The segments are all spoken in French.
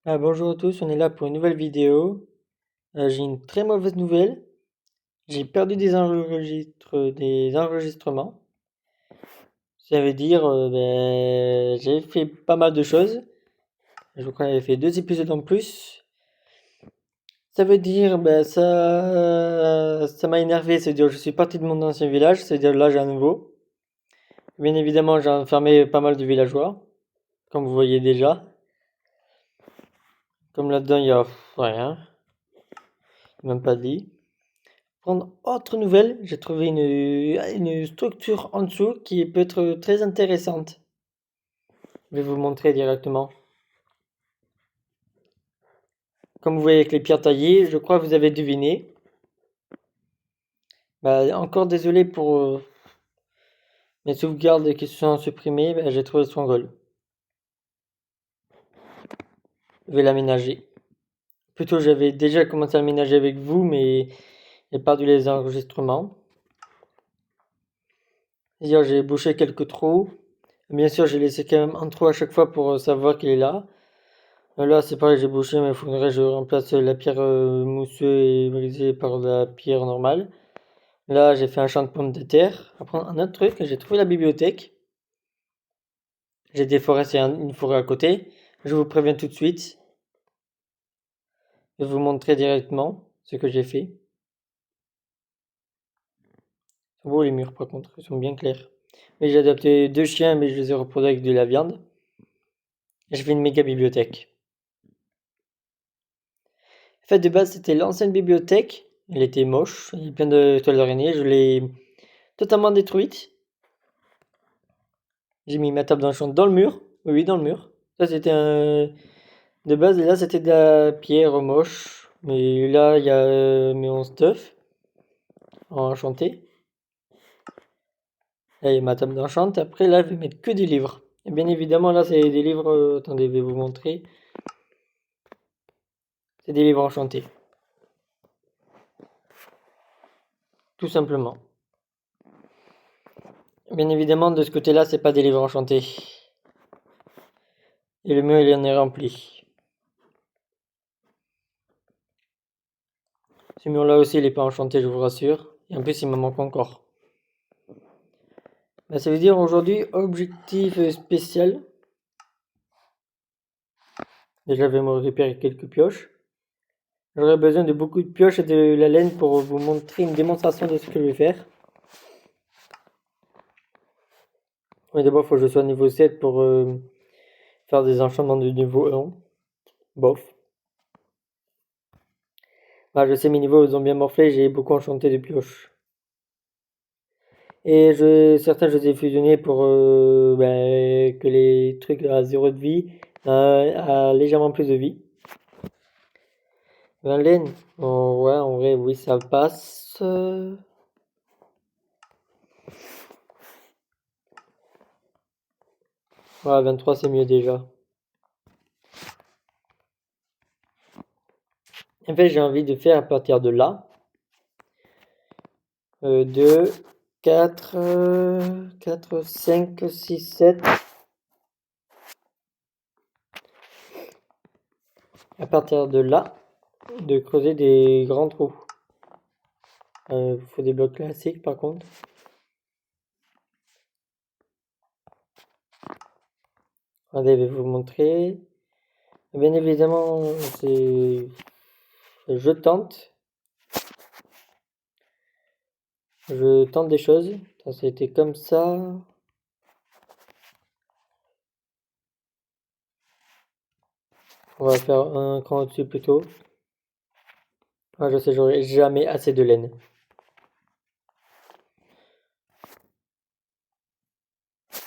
Bonjour à tous, on est là pour une nouvelle vidéo. J'ai une très mauvaise nouvelle. J'ai perdu des enregistrements. Ça veut dire j'ai fait pas mal de choses. Je crois que j'avais fait 2 épisodes en plus. Ça veut dire ça m'a énervé. C'est-à-dire je suis parti de mon ancien village. C'est-à-dire là j'ai un nouveau. Bien évidemment j'ai enfermé pas mal de villageois, comme vous voyez déjà. Comme là-dedans il y a rien, même pas de lit. Prendre autre nouvelle, j'ai trouvé une structure en dessous qui peut être très intéressante. Je vais vous montrer directement. Comme vous voyez avec les pierres taillées, je crois que vous avez deviné. Encore désolé pour mes sauvegardes qui se sont supprimées, j'ai trouvé le Stronghold. Je vais l'aménager. Plutôt, j'avais déjà commencé à l'aménager avec vous, mais j'ai perdu les enregistrements. Hier, j'ai bouché quelques trous. Bien sûr, j'ai laissé quand même un trou à chaque fois pour savoir qu'il est là. Là, c'est pareil, j'ai bouché, mais il faudrait que je remplace la pierre mousseuse et brisée par la pierre normale. Là, j'ai fait un champ de pommes de terre. Après, un autre truc, j'ai trouvé la bibliothèque. J'ai déforesté une forêt à côté. Je vous préviens tout de suite. Je vais vous montrer directement ce que j'ai fait. Ils sont beaux les murs, par contre, ils sont bien clairs. Mais j'ai adopté 2 chiens, mais je les ai reproduits avec de la viande. Et j'ai fait une méga bibliothèque. En fait, de base, c'était l'ancienne bibliothèque. Elle était moche, il y avait plein de toiles d'araignée. Je l'ai totalement détruite. J'ai mis ma table d'enchant dans le mur. Oui, dans le mur. Ça, c'était un. De base, et là, c'était de la pierre moche. Mais là, il y a mes 11 stuff enchanté. Là, il y a ma table d'enchant. Après, là, je vais mettre que des livres. Et bien évidemment, là, c'est des livres. Attendez, je vais vous montrer. C'est des livres enchantés. Tout simplement. Bien évidemment, de ce côté-là, c'est pas des livres enchantés. Et le mur, il en est rempli. Ce mur-là aussi, il est pas enchanté, je vous rassure. Et en plus, il me manque encore. Ça veut dire aujourd'hui, objectif spécial. Déjà, je vais me récupérer quelques pioches. J'aurai besoin de beaucoup de pioches et de la laine pour vous montrer une démonstration de ce que je vais faire. Mais d'abord, il faut que je sois niveau 7 pour faire des enchantements de niveau 1. Bof. Je sais, mes niveaux ils ont bien morflé, j'ai beaucoup enchanté de pioches. Et certains, je les ai fusionnés pour que les trucs à 0 de vie a légèrement plus de vie. La laine, ouais, en vrai, oui, ça passe. Ouais, 23, c'est mieux déjà. En fait, j'ai envie de faire à partir de là. 2, 4, 4, 5, 6, 7. À partir de là, de creuser des grands trous. Faut des blocs classiques par contre. Regardez, je vais vous montrer. Bien évidemment, c'est. Je tente. Je tente des choses. Ça, c'était comme ça. On va faire un cran au-dessus plutôt. Je sais, j'aurai jamais assez de laine.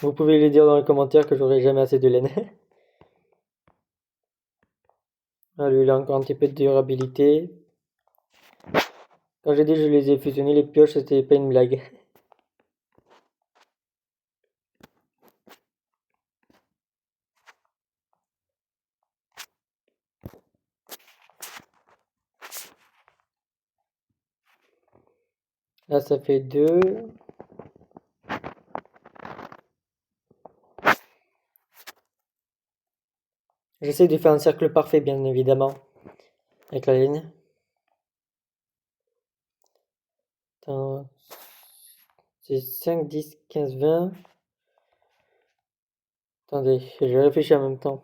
Vous pouvez le dire dans les commentaires que j'aurai jamais assez de laine. Lui, il a encore un petit peu de durabilité. Quand j'ai dit que je les ai fusionnés, les pioches, c'était pas une blague. Là, ça fait 2. J'essaie de faire un cercle parfait, bien évidemment, avec la ligne. Attends, c'est 5, 10, 15, 20. Attendez, je réfléchis en même temps.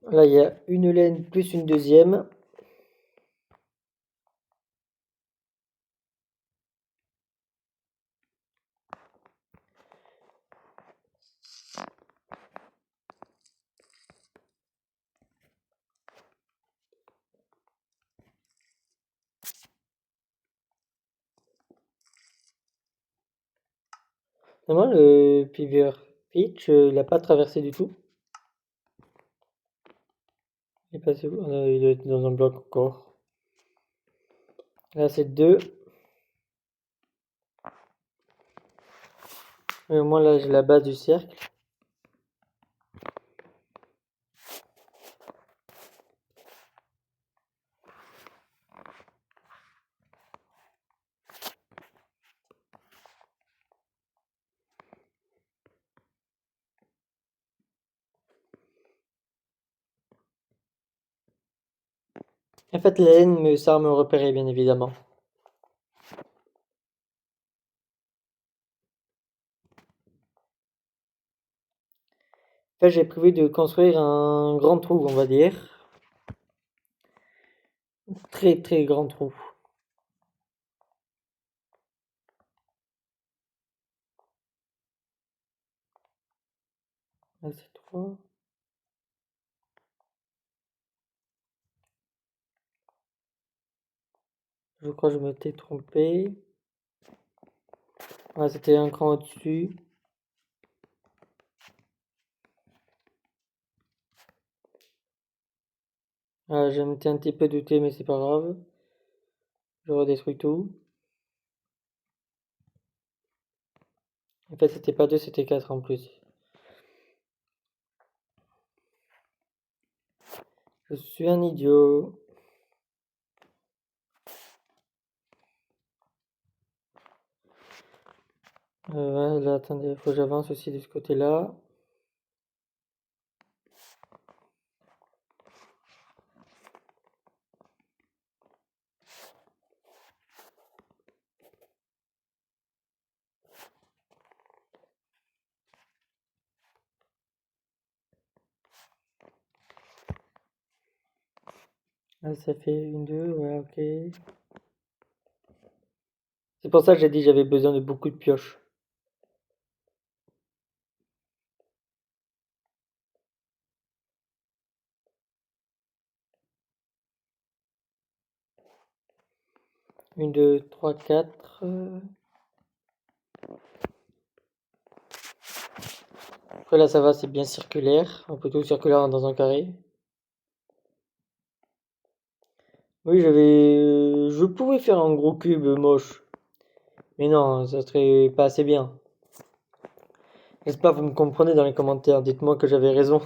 Là, il y a une laine plus une deuxième. Normalement, le Piver Pitch, il n'a pas traversé du tout. Il est passé où? Il est dans un bloc encore. Là, c'est 2. Mais au moins, là, j'ai la base du cercle. En fait, la laine me sert à me repérer, bien évidemment. En fait, j'ai prévu de construire un grand trou, on va dire. Très, très grand trou. Là, c'est 3. Je crois que je m'étais trompé. Ouais, c'était un cran au-dessus. Ah, je m'étais un petit peu douté, mais c'est pas grave. Je redétruis tout. En fait, c'était pas 2, c'était 4 en plus. Je suis un idiot. Ouais, là, attendez, faut que j'avance aussi de ce côté-là. Là, ça fait une, 2, ouais, ok. C'est pour ça que j'ai dit que j'avais besoin de beaucoup de pioches. Une, 2, 3, 4. Après là ça va, c'est bien circulaire. Un peu tout circulaire dans un carré. Oui, je pouvais faire un gros cube moche. Mais non, ça serait pas assez bien. J'espère que vous me comprenez dans les commentaires. Dites-moi que j'avais raison.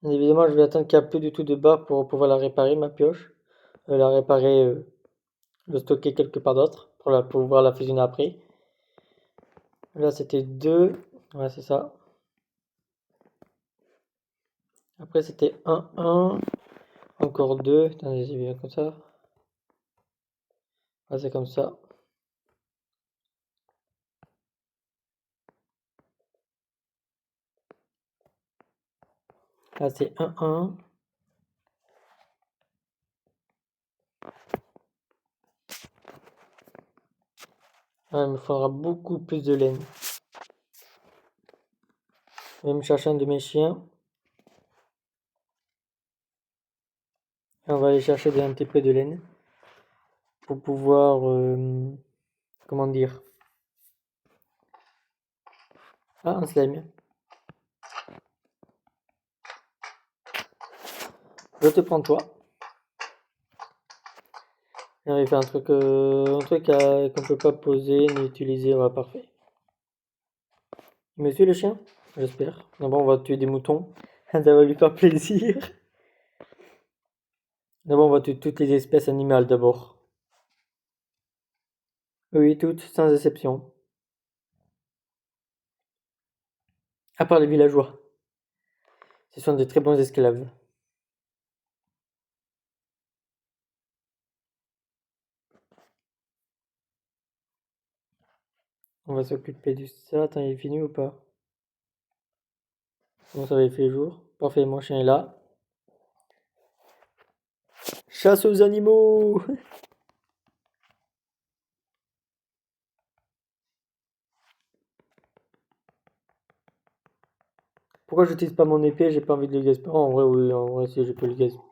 Bien évidemment, je vais attendre qu'il n'y a plus du tout de barre pour pouvoir la réparer, ma pioche. La réparer, le stocker quelque part d'autre pour pouvoir la fusionner après. Là, c'était 2. Ouais, c'est ça. Après, c'était 1, 1. Encore 2. Attendez, c'est bien comme ça. Ah, c'est comme ça. Là, c'est 1, 1. Ah, il me faudra beaucoup plus de laine. Je vais me chercher un de mes chiens. Et on va aller chercher un petit peu de laine. Pour pouvoir... comment dire? Ah, un slime. Je te prends toi. Et on va faire un truc qu'on peut pas poser ni utiliser. Ouais, parfait. Monsieur le chien? J'espère. D'abord, on va tuer des moutons. Ça va lui faire plaisir. D'abord, on va tuer toutes les espèces animales d'abord. Oui, toutes, sans exception. À part les villageois. Ce sont des très bons esclaves. On va s'occuper de ça. Attends, il est fini ou pas? Bon, ça va, il fait jour. Parfait, mon chien est là. Chasse aux animaux! Pourquoi j'utilise pas mon épée? J'ai pas envie de le gaspiller. Oh, en vrai, oui, en vrai, si, je peux le gaspiller.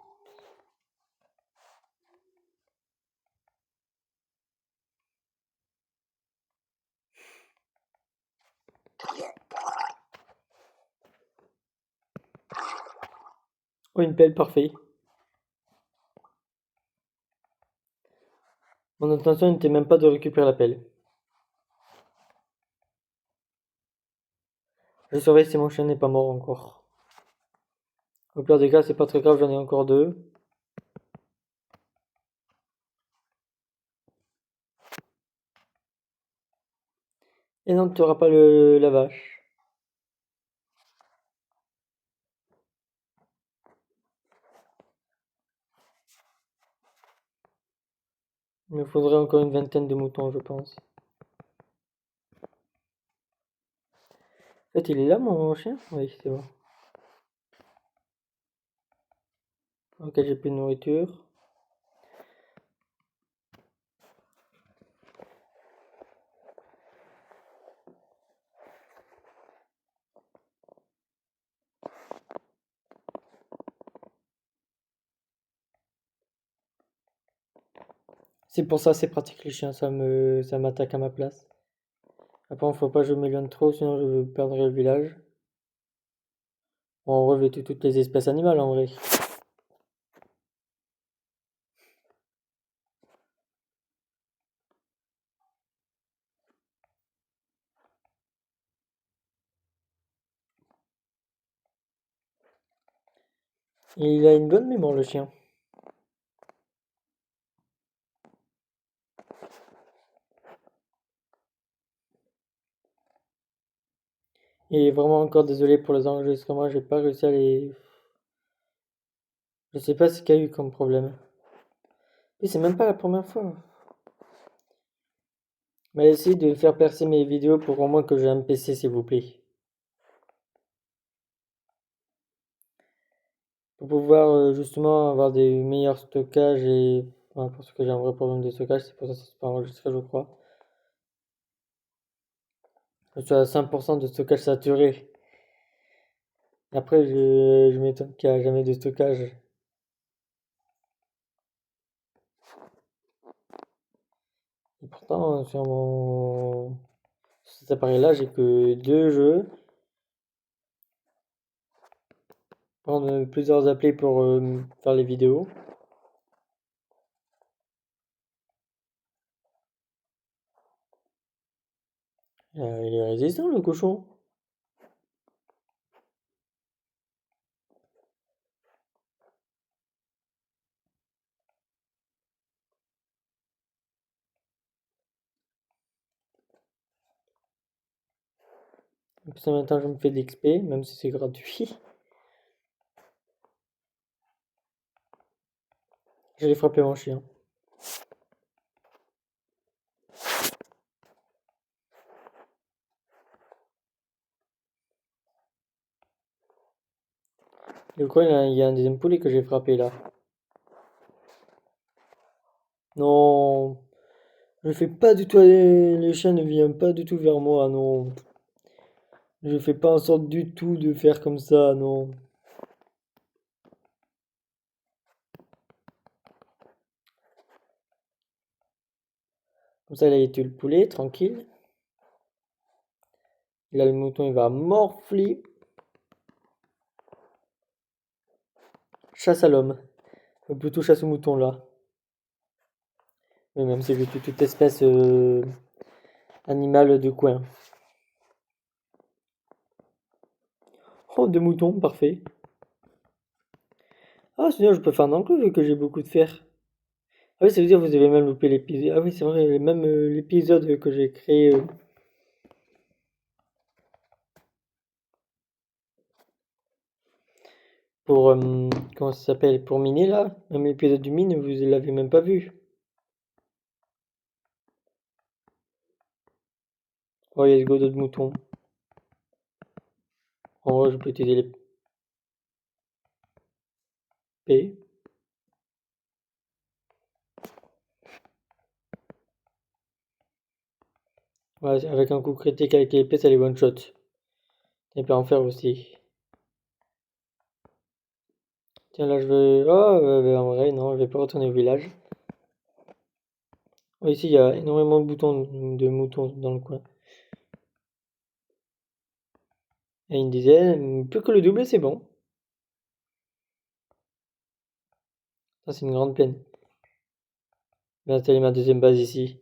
Oh, une pelle, parfait. Mon intention n'était même pas de récupérer la pelle. Je surveille si mon chien n'est pas mort encore. Au pire des cas, c'est pas très grave, j'en ai encore deux. Et non, tu n'auras pas la vache. Il me faudrait encore une vingtaine de moutons, je pense. En fait, il est là, mon chien? Oui, c'est bon. Ok, j'ai plus de nourriture. C'est pour ça, c'est pratique les chiens, ça m'attaque à ma place. Après, faut pas que je m'éloigne trop, sinon je perdrai le village. On revêt toutes les espèces animales en vrai. Et il a une bonne mémoire, le chien. Et vraiment encore désolé pour les enregistrements, j'ai pas réussi à les... Je sais pas ce qu'il y a eu comme problème. Et c'est même pas la première fois. Mais essayez de faire percer mes vidéos pour au moins que j'ai un PC, s'il vous plaît. Pour pouvoir justement avoir des meilleurs stockages et... Enfin, parce que j'ai un vrai problème de stockage, c'est pour ça que c'est pas enregistré, je crois. Je suis à 5% de stockage saturé. Après, je m'étonne qu'il n'y a jamais de stockage. Et pourtant, sur cet appareil-là, j'ai que deux jeux. Prendre plusieurs applis pour faire les vidéos. Il est résistant, le cochon. Et puis en même temps, je me fais de l'XP, même si c'est gratuit. J'allais frapper mon chien. Je crois qu'il y a un deuxième poulet que j'ai frappé là. Non, je fais pas du tout. Les chiens ne viennent pas du tout vers moi, non. Je fais pas en sorte du tout de faire comme ça, non. Comme ça, là, il tue le poulet, tranquille. Là, le mouton, il va morfler. Chasse à l'homme. Ou plutôt chasse au mouton, là. Mais même si je tue toute espèce animale de coin. Oh, 2 moutons, parfait. Ah, sinon je peux faire un enclos vu que j'ai beaucoup de fer. Ah oui, ça veut dire que vous avez même loupé l'épisode. Ah oui, c'est vrai, même l'épisode que j'ai créé pour... comment ça s'appelle? Pour miner là. Même l'épisode du mine, vous l'avez même pas vu. Oh, let's go, d'autres moutons. En vrai, je peux utiliser l'épée. Ouais, avec un coup critique avec l'épée, ça les one shot. Et peut en faire aussi. Tiens, là, je vais... Oh, en vrai, non, je vais pas retourner au village. Oh, ici, il y a énormément de moutons dans le coin. Et une dizaine, plus que le double, c'est bon. Ça, c'est une grande plaine. Je vais installer ma deuxième base ici.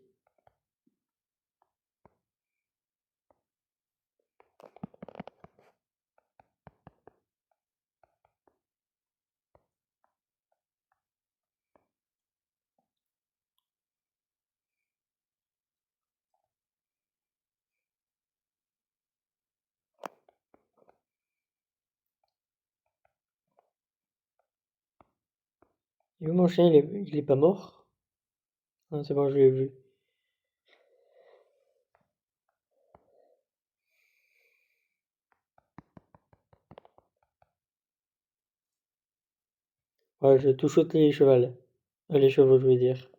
Et où mon chien, il est pas mort? Ah, c'est bon, je l'ai vu. Ouais, je touche les chevaux. Les chevaux, je veux dire.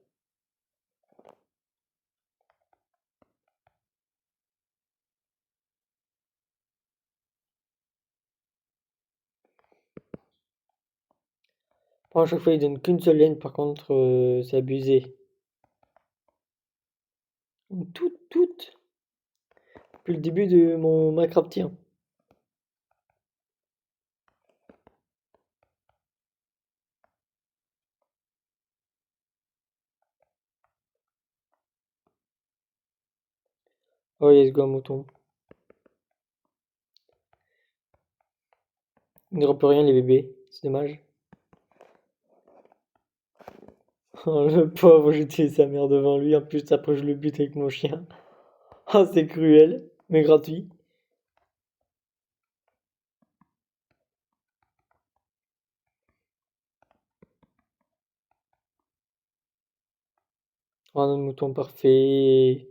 Bon, à chaque fois, il donne qu'une seule laine, par contre, c'est abusé. Toutes. Depuis le début de mon Minecraftien. Oh, yes, go, un mouton. Il ne droppe rien, les bébés. C'est dommage. Oh, le pauvre, j'ai tué sa mère devant lui. En plus, après, je le bute avec mon chien. Oh, c'est cruel, mais gratuit. Oh, un mouton parfait.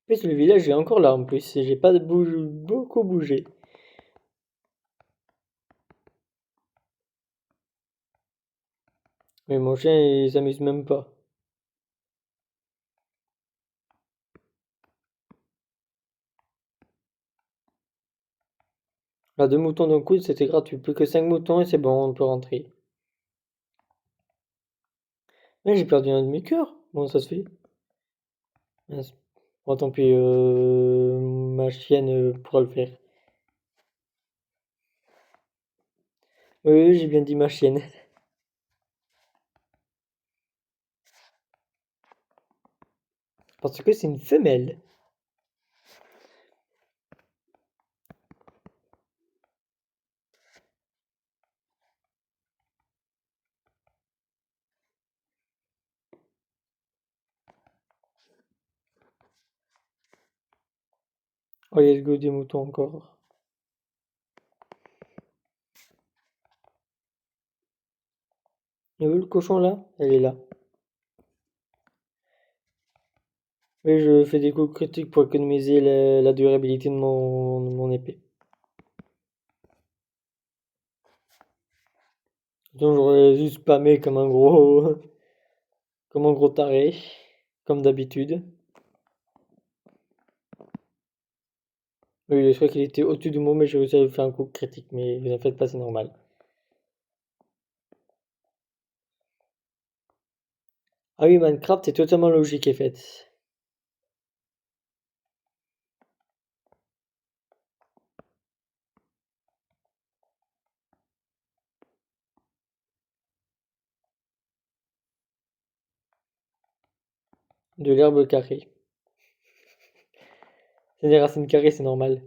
En plus, le village est encore là, en plus. J'ai pas beaucoup bougé. Mais mon chien, il s'amuse même pas. Là, 2 moutons d'un coup, c'était gratuit. Plus que 5 moutons et c'est bon, on peut rentrer. Mais j'ai perdu un de mes cœurs. Comment ça se fait? Mince. Bon, tant pis, ma chienne pourra le faire. Oui, oui, j'ai bien dit ma chienne. Parce que c'est une femelle. Oh, let's go, des moutons encore. Et où le cochon là? Elle est là. Oui, je fais des coups critiques pour économiser la durabilité de mon épée. Sinon, j'aurais juste spammé comme un gros taré, comme d'habitude. Oui, je crois qu'il était au-dessus de moi, mais j'ai réussi à lui faire un coup critique, mais vous en faites pas, c'est normal. Ah oui, Minecraft est totalement logique et faite. De l'herbe carrée. C'est des racines carrées, c'est normal.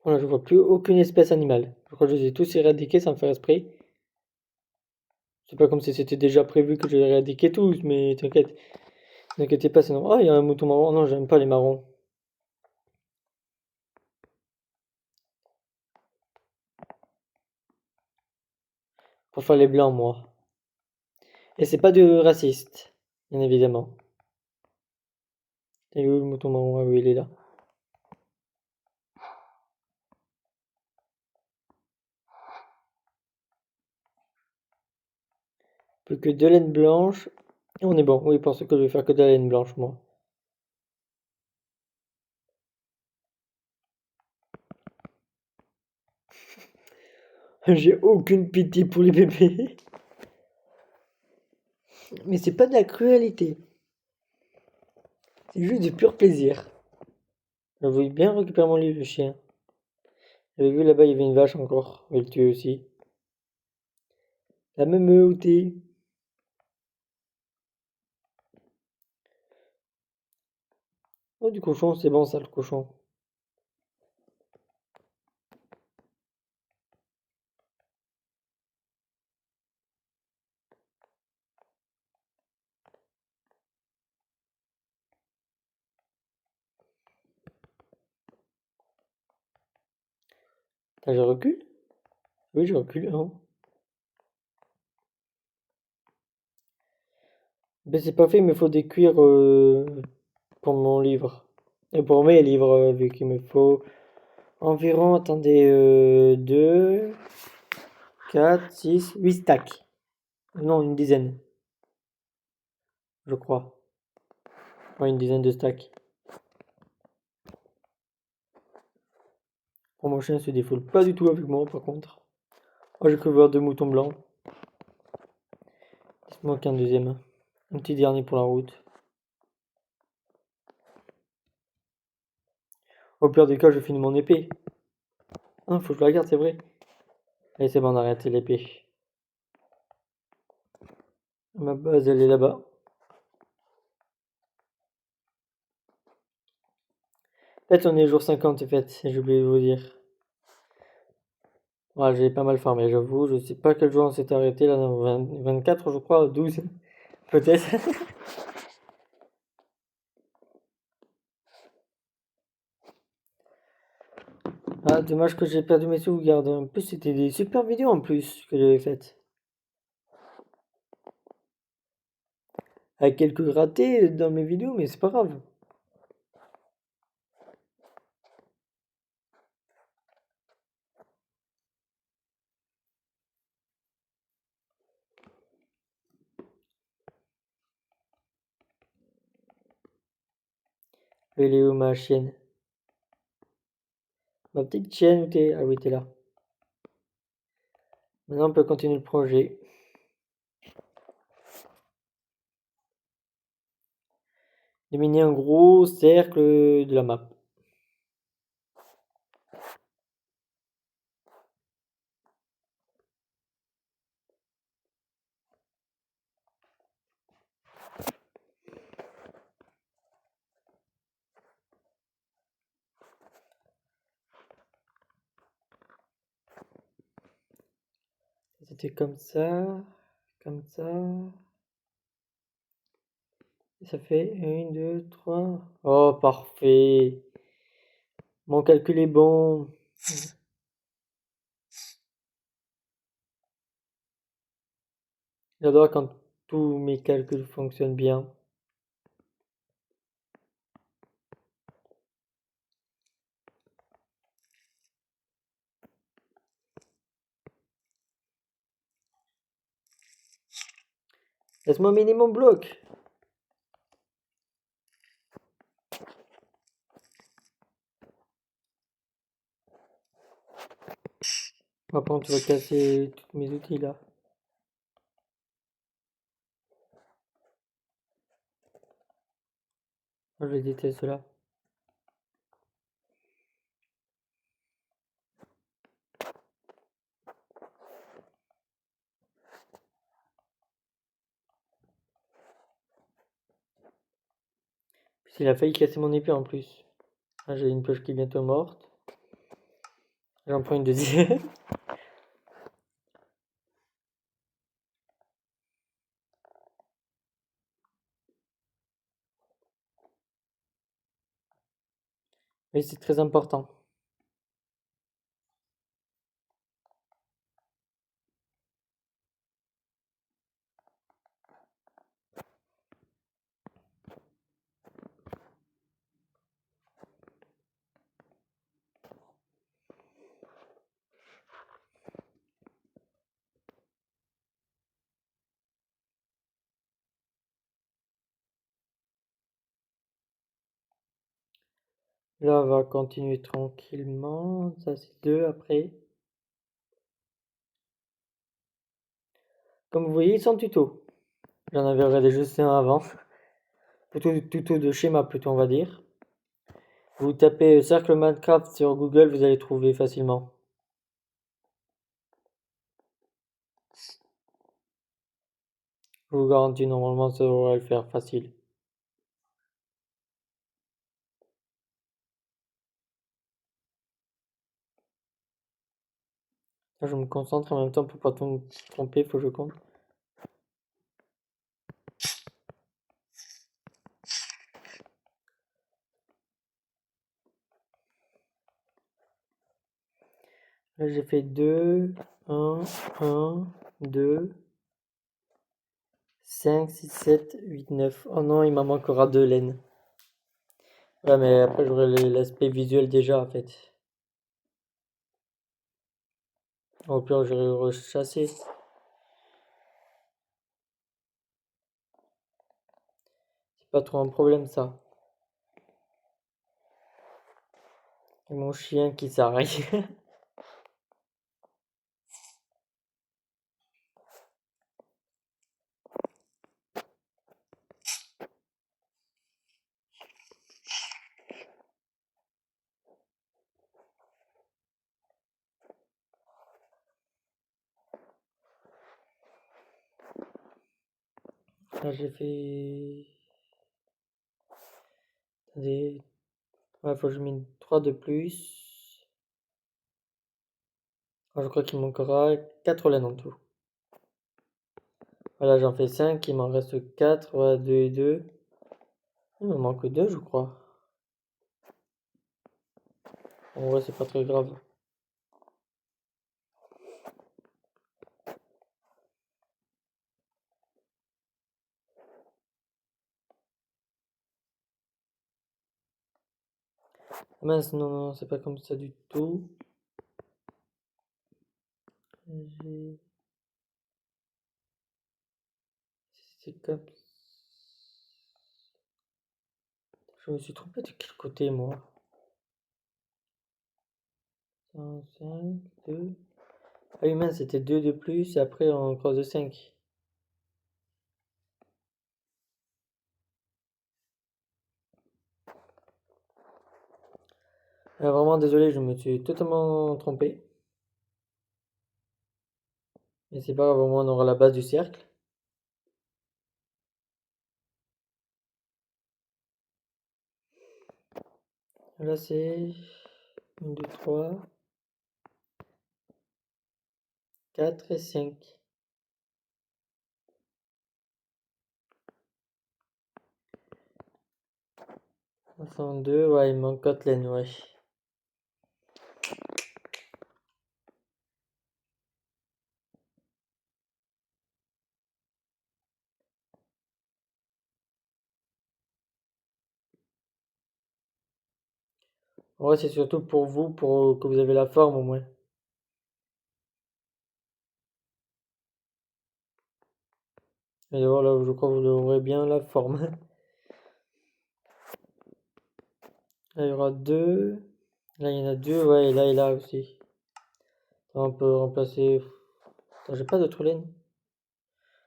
Voilà, je vois plus aucune espèce animale. Je crois que je les ai tous éradiqués sans faire esprit. C'est pas comme si c'était déjà prévu que je les éradiquais tous, mais t'inquiète. N'inquiétez pas, c'est normal. Ah, il y a un mouton marron. Non, j'aime pas les marrons. Pour faire les blancs, moi. Et c'est pas de raciste, bien évidemment. Et où le mouton marron? Ah oui, il est là. Plus que deux laines blanches. Et on est bon. Oui, parce que je vais faire que de la laine blanche, moi. J'ai aucune pitié pour les bébés. Mais c'est pas de la cruauté. C'est juste du pur plaisir. Je voulais bien récupérer mon livre, le chien. J'avais vu là-bas, il y avait une vache encore. Je vais le tuer aussi. La même outil. Oh, du cochon, c'est bon ça, le cochon. Ah, je recule? Oui, je recule. Hein. Ben, c'est pas fait, il me faut des cuirs pour mon livre. Et pour mes livres, vu qu'il me faut environ, attendez, 2, 4, 6, 8 stacks. Non, une dizaine, je crois. Ouais, une dizaine de stacks. Pour mon chien se défoule pas du tout avec moi, par contre. Oh, j'ai que voir deux moutons blancs. Il me manque un deuxième. Un petit dernier pour la route. Au pire des cas, je finis mon épée. Ah, faut que je la garde, c'est vrai. Allez, c'est bon, on arrête l'épée. Ma base, elle est là-bas. En fait, on est jour 50, en fait, j'ai oublié de vous dire. Voilà, j'ai pas mal farmé, j'avoue. Je sais pas quel jour on s'est arrêté, là, dans 24, je crois, 12, peut-être. Ah, dommage que j'ai perdu mes sauvegardes. En plus, c'était des super vidéos, en plus, que j'avais faites. Avec quelques ratés dans mes vidéos, mais c'est pas grave. Elle est où, ma chienne? Ma petite chienne, où t'es? Ah oui, t'es là. Maintenant, on peut continuer le projet. Éliminer un gros cercle de la map. C'était comme ça, comme ça. Et ça fait 1, 2, 3. Oh, parfait. Mon calcul est bon. J'adore quand tous mes calculs fonctionnent bien. Laisse-moi miner mon bloc. Après, tu vas casser tous mes outils là. Moi, je les déteste ceux-là. Il a failli casser mon épée en plus. Là, j'ai une pioche qui est bientôt morte. J'en prends une deuxième. Mais c'est très important. Là, on va continuer tranquillement. Ça, c'est 2 après. Comme vous voyez, sans tuto. J'en avais regardé juste un avant. Plutôt tuto de schéma, plutôt, on va dire. Vous tapez cercle Minecraft sur Google, vous allez trouver facilement. Je vous garantis, normalement, ça devrait le faire facile. Là, je me concentre en même temps pour pas tromper, faut que je compte. Là, j'ai fait 2, 1, 2, 5, 6, 7, 8, 9. Oh non, il m'en manquera 2 laines. Ouais, mais après, j'aurai l'aspect visuel déjà, en fait. Au pire, j'aurai rechassé. C'est pas trop un problème, ça. Et mon chien qui s'arrête. Là, j'ai fait... Attendez. Ouais, faut que je mette 3 de plus. Je crois qu'il manquera 4 laines en tout. Voilà, j'en fais 5, il m'en reste 4. Voilà, 2 et 2. Il me manque 2, je crois. En vrai, c'est pas très grave. Mince, non, non, c'est pas comme ça du tout. C'est comme... Je me suis trompé de quel côté, moi? 5, 2... Ah oui, mince, c'était 2 de plus, et après on croise de 5. Vraiment désolé, je me suis totalement trompé. Mais c'est pas grave, au moins on aura la base du cercle. Là c'est 1, 2, 3, 4 et 5. 62, ouais, il manque 4 laines, ouais. En vrai, c'est surtout pour vous, pour que vous avez la forme au moins. Et voilà, je crois que vous aurez bien la forme. Là, il y aura 2. Là, il y en a 2, ouais, et là aussi. On peut remplacer... Attends, j'ai pas d'autres laines.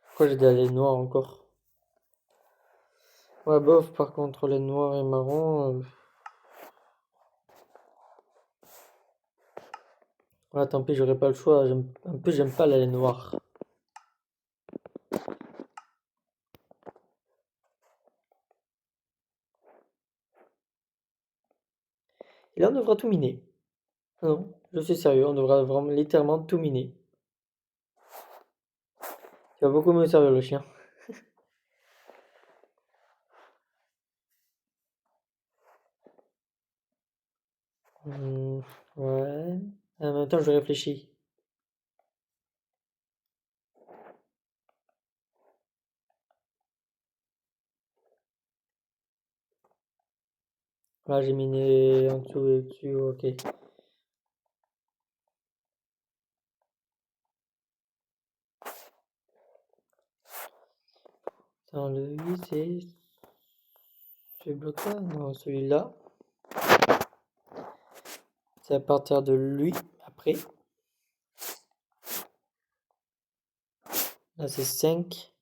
Pourquoi j'ai des laines noires encore? Ouais, bof, par contre, laine noire et marron... Ouais, tant pis, j'aurai pas le choix. Un peu, j'aime pas la laine noire. Et là, on devra tout miner. Non, je suis sérieux, on devra vraiment littéralement tout miner. Tu vas beaucoup me servir le chien. Ouais. En même temps, je réfléchis. Là, j'ai miné en dessous et dessus, ok. Dans le 8, c'est ce bloc-là? Non, celui-là. C'est à partir de lui, après. Là, c'est 5.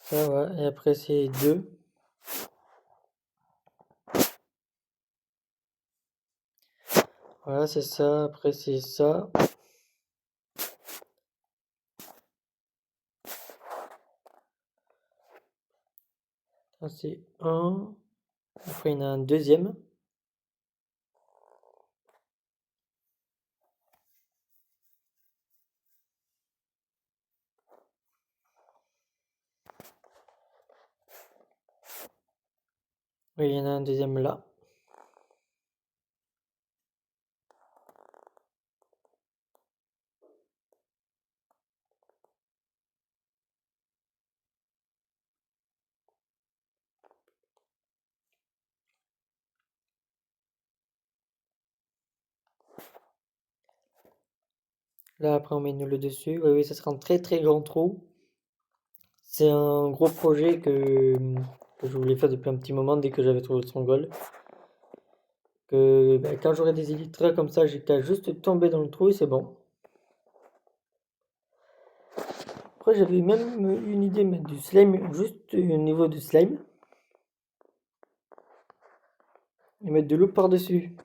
Ça, ouais. Et après, c'est 2. Voilà, c'est ça. Après, c'est ça. Ça, c'est 1. Après, il y en a un deuxième. Oui, il y en a un deuxième là. Là, après, on met le dessus. Oui, oui, ça sera un très très grand trou. C'est un gros projet que je voulais faire depuis un petit moment dès que j'avais trouvé le stronghold. Que quand j'aurai des élytres comme ça, j'ai qu'à juste tomber dans le trou et c'est bon. Après, j'avais même une idée de mettre du slime juste au niveau du slime et mettre de l'eau par-dessus.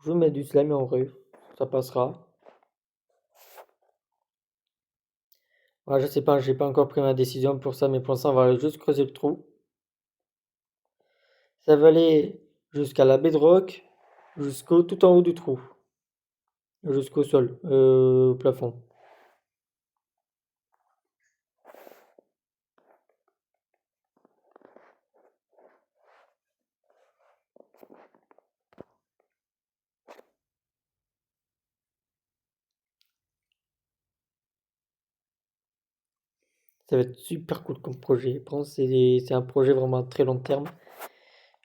Je vais mettre du slime en vrai, ça passera. Voilà, je sais pas, j'ai pas encore pris ma décision pour ça, mais pour l'instant, on va juste creuser le trou. Ça va aller jusqu'à la bedrock, jusqu'au tout en haut du trou, jusqu'au sol, au plafond. Ça va être super cool comme projet. Je pense que c'est un projet vraiment à très long terme.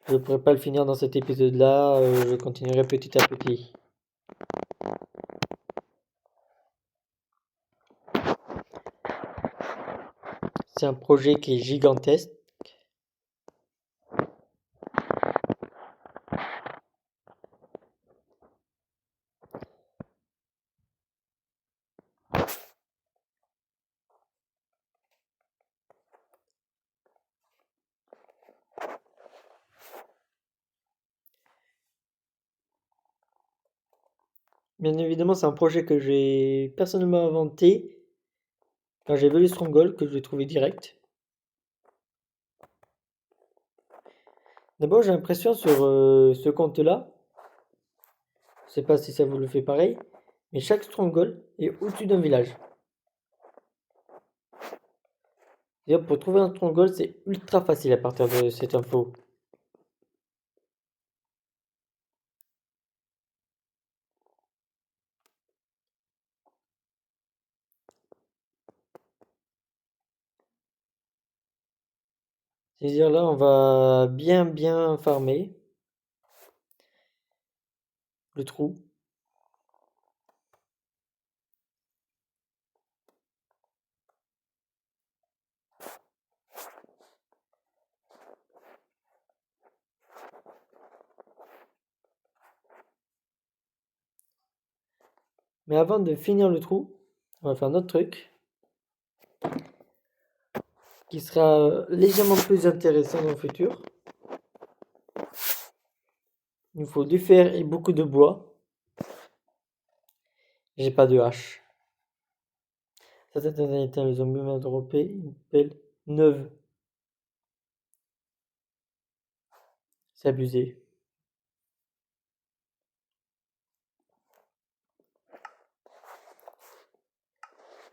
Je ne pourrais pas le finir dans cet épisode-là, je continuerai petit à petit. C'est un projet qui est gigantesque. Bien évidemment, c'est un projet que j'ai personnellement inventé quand j'ai vu le Stronghold, que je l'ai trouvé direct. D'abord, j'ai l'impression sur ce compte-là, je sais pas si ça vous le fait pareil, mais chaque Stronghold est au-dessus d'un village. C'est-à-dire, pour trouver un Stronghold, c'est ultra facile à partir de cette info. C'est-à-dire là, on va bien farmer le trou. Mais avant de finir le trou, on va faire un autre truc qui sera légèrement plus intéressant dans le futur. Il nous faut du fer et beaucoup de bois. J'ai pas de hache. Attends, le zombie m'a droppé une pelle neuve. C'est abusé.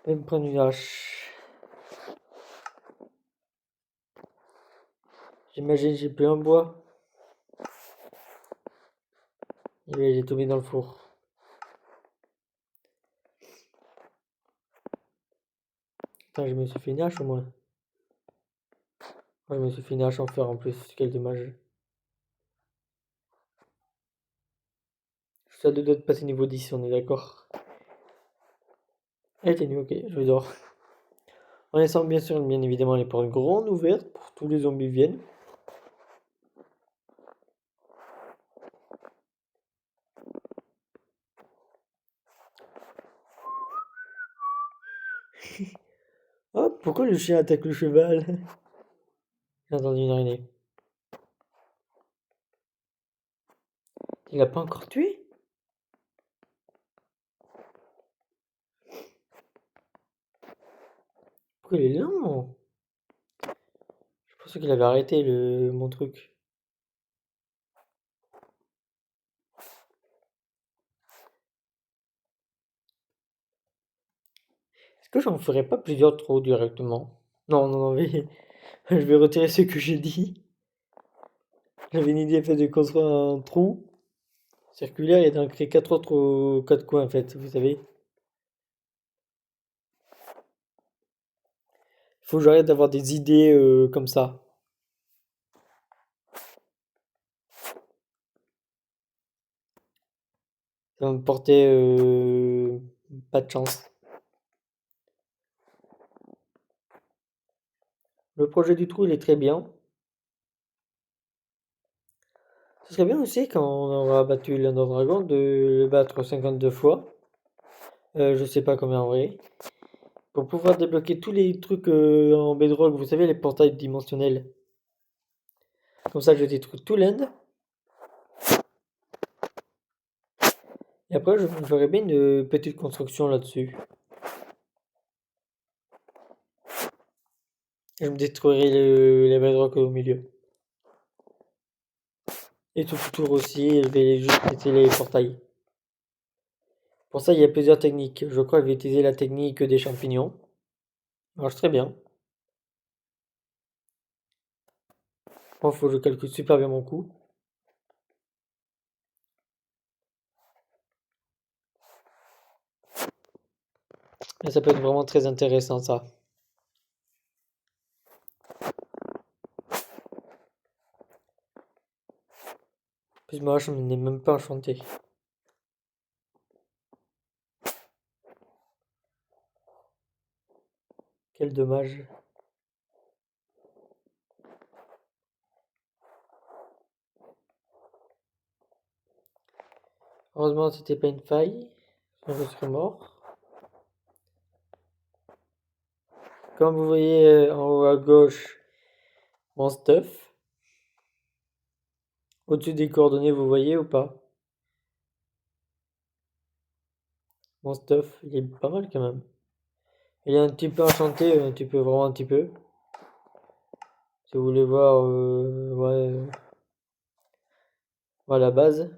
Je vais me prendre une hache. J'imagine j'ai plus un bois. Et là, j'ai tout mis dans le four. Putain, je me suis fait une hache au moins. Ouais, je me suis fait une hache en fer en plus. Quel dommage. Je suis à deux doigts de passer niveau 10, on est d'accord. Elle était nulle, ok, je dors. En laissant bien sûr, bien évidemment, les portes grandes ouvertes pour que tous les zombies viennent. Oh, pourquoi le chien attaque le cheval? J'ai entendu une araignée. Il l'a pas encore tué? Pourquoi il est lent? Je pensais qu'il avait arrêté mon truc. Est-ce que j'en ferais pas plusieurs trous directement? Non, non, non, mais je vais retirer ce que j'ai dit. J'avais une idée faite de construire un trou circulaire et d'en créer quatre autres aux quatre coins en fait, vous savez. Il faut que j'arrête d'avoir des idées comme ça. Ça va me porter pas de chance. Le projet du trou, il est très bien. Ce serait bien aussi quand on aura battu l'Ender Dragon de le battre 52 fois. Je sais pas combien en vrai. Pour pouvoir débloquer tous les trucs en bedrock, vous savez, les portails dimensionnels. Comme ça, je détruis tout l'end. Et après, je me ferai bien une petite construction là-dessus. Et je me détruirai les bedrocks au milieu. Et tout autour aussi, je vais juste péter les portails. Pour ça, il y a plusieurs techniques. Je crois que je vais utiliser la technique des champignons. Ça marche très bien. Bon, faut que je calcule super bien mon coup. Et ça peut être vraiment très intéressant ça. En plus, moi, je n'ai même pas enchanté. Quel dommage. Heureusement, c'était pas une faille. Sinon, je serais mort. Comme vous voyez en haut à gauche, mon stuff. Au-dessus des coordonnées, vous voyez ou pas? Mon stuff, il est pas mal quand même. Il est un petit peu enchanté, un petit peu, vraiment un petit peu. Si vous voulez voir, ouais, voilà la base.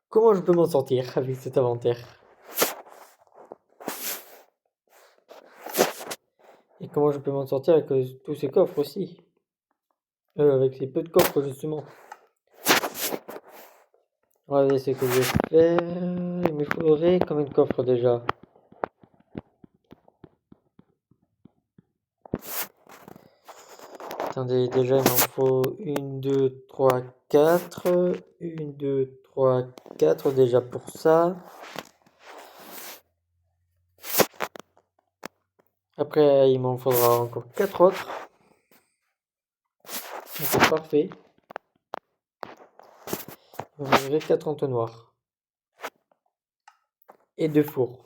Comment je peux m'en sortir avec cet inventaire? Et comment je peux m'en sortir avec tous ces coffres aussi? Avec ces peu de coffres justement. Regardez ce que je vais faire. Il me faudrait combien de coffres déjà? Attendez, déjà il m'en faut 1, 2, 3, 4. 1, 2, 3, 4 déjà pour ça. Après, il m'en faudra encore 4 autres. C'est parfait. Il me faudrait 4 entonnoirs. Et 2 fours.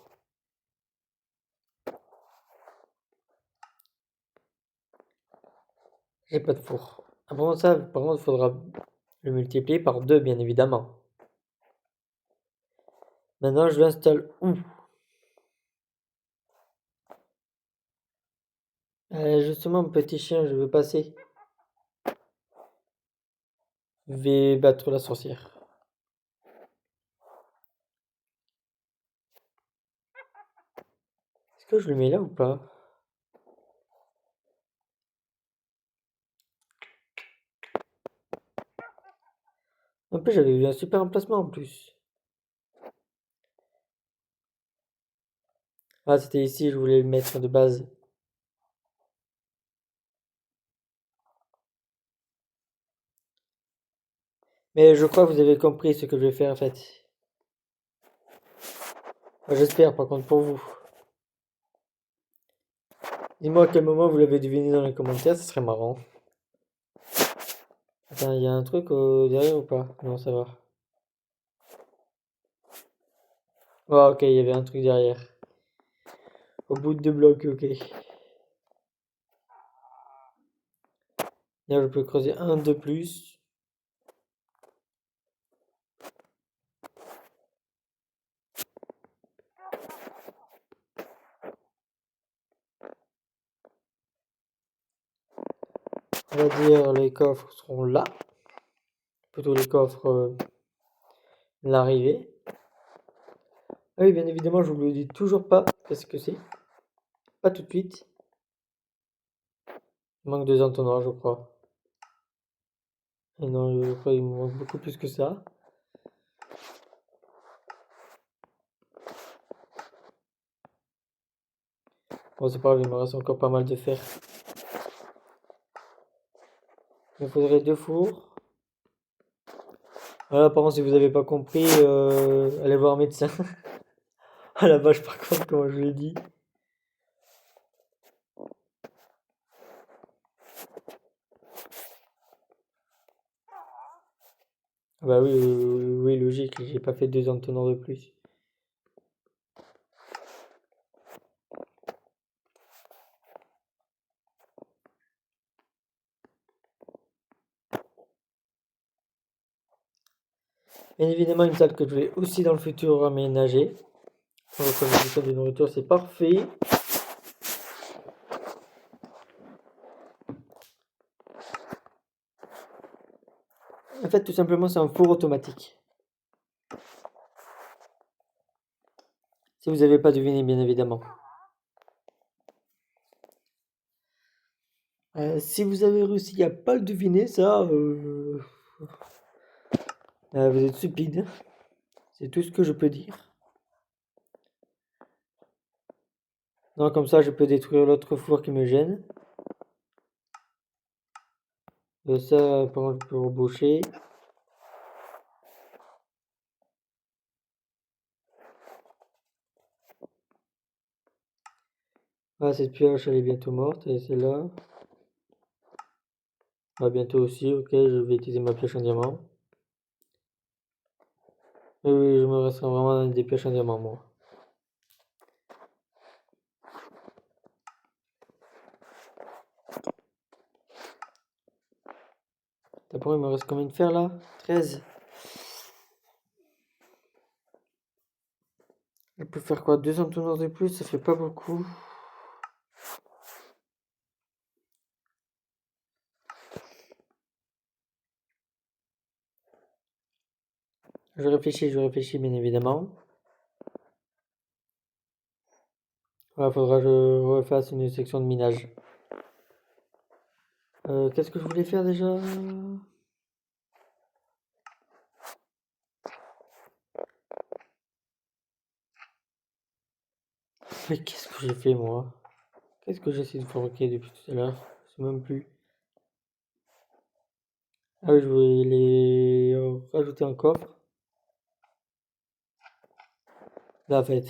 J'ai pas de four. Après ça, par contre, il faudra le multiplier par 2, bien évidemment. Maintenant, je l'installe où? Justement, mon petit chien, je veux passer. Je vais battre la sorcière. Est-ce que je le mets là ou pas? En plus, j'avais vu un super emplacement en plus. Ah, c'était ici, je voulais le mettre de base. Mais je crois que vous avez compris ce que je vais faire en fait. Enfin, j'espère, par contre, pour vous. Dis-moi à quel moment vous l'avez deviné dans les commentaires, ce serait marrant. Attends, il y a un truc derrière ou pas? Non, ça va. Oh, ok, il y avait un truc derrière. Au bout de 2 blocs, ok. Là, je peux creuser un de plus. On va dire les coffres seront là. Plutôt les coffres l'arrivée. Ah oui, bien évidemment, je vous le dis toujours pas. Qu'est-ce que c'est? Pas tout de suite. Il manque 2 entonnoirs, je crois. Et non, je crois qu'il me manque beaucoup plus que ça. Bon, c'est pas grave, il me reste encore pas mal de fer. Il me faudrait 2 fours. Voilà, par contre, si vous n'avez pas compris, allez voir un médecin. Ah la vache, par contre, comment je l'ai dit. Bah oui, oui, logique, j'ai pas fait 2 entonnoirs de plus. Bien évidemment, une salle que je vais aussi dans le futur aménager. Pour la production de nourriture, c'est parfait. En fait, tout simplement, c'est un four automatique. Si vous n'avez pas deviné, bien évidemment. Si vous avez réussi à pas le deviner, ça, vous êtes stupide. C'est tout ce que je peux dire. Non, comme ça, je peux détruire l'autre four qui me gêne. Ça, par contre, je peux reboucher. Ah, cette pioche, elle est bientôt morte. Et celle-là. Ah, bientôt aussi. Ok, je vais utiliser ma pioche en diamant. Oui, oui, je me resterai vraiment des pioches en diamant, moi. D'abord, il me reste combien de fer là? 13. Je peux faire quoi? 2 entonnoirs de plus, ça fait pas beaucoup. Je réfléchis bien évidemment. Il faudra que je refasse une section de minage. Qu'est-ce que je voulais faire déjà? Mais qu'est-ce que j'ai fait moi? Qu'est-ce que j'essaie de fabriquer depuis tout à l'heure? Je sais même plus. Ah oui, je voulais les rajouter un coffre. Là, en fait.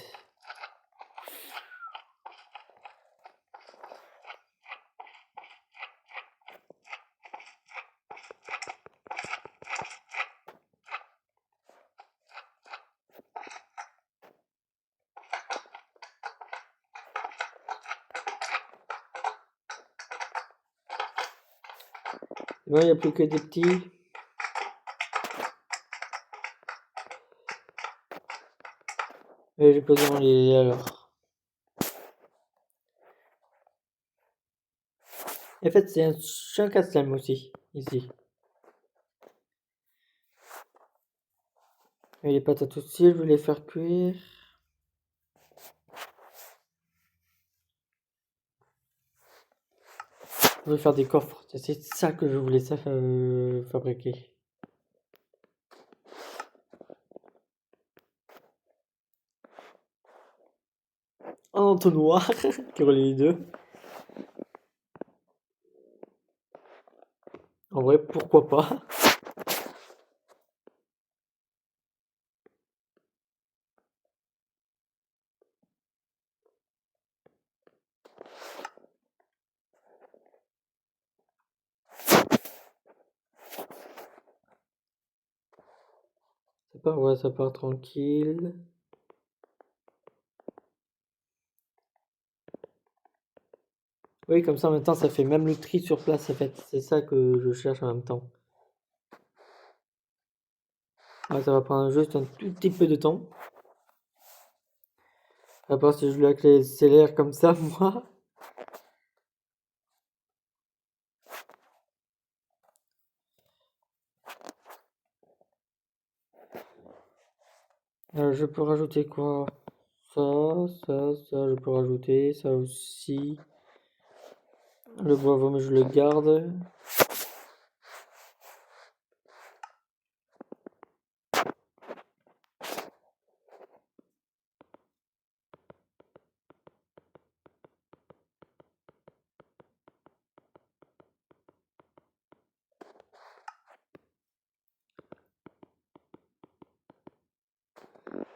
Non, il n'y a plus que des petits. Et j'ai posé mon lit alors. En fait, c'est un chien casse-lame aussi, ici. Et les patates aussi, je vais les faire cuire. Je vais faire des coffres, c'est ça que je voulais fabriquer. Un entonnoir, qui relie les deux. En vrai, pourquoi pas? Ouais, ça part tranquille. Oui, comme ça en même temps, ça fait même le tri sur place, en fait. C'est ça que je cherche en même temps. Ouais, ça va prendre juste un tout petit peu de temps. À part si je la clé CLR comme ça, moi. Je peux rajouter quoi? Ça, je peux rajouter ça aussi. Le bois, mais je le garde.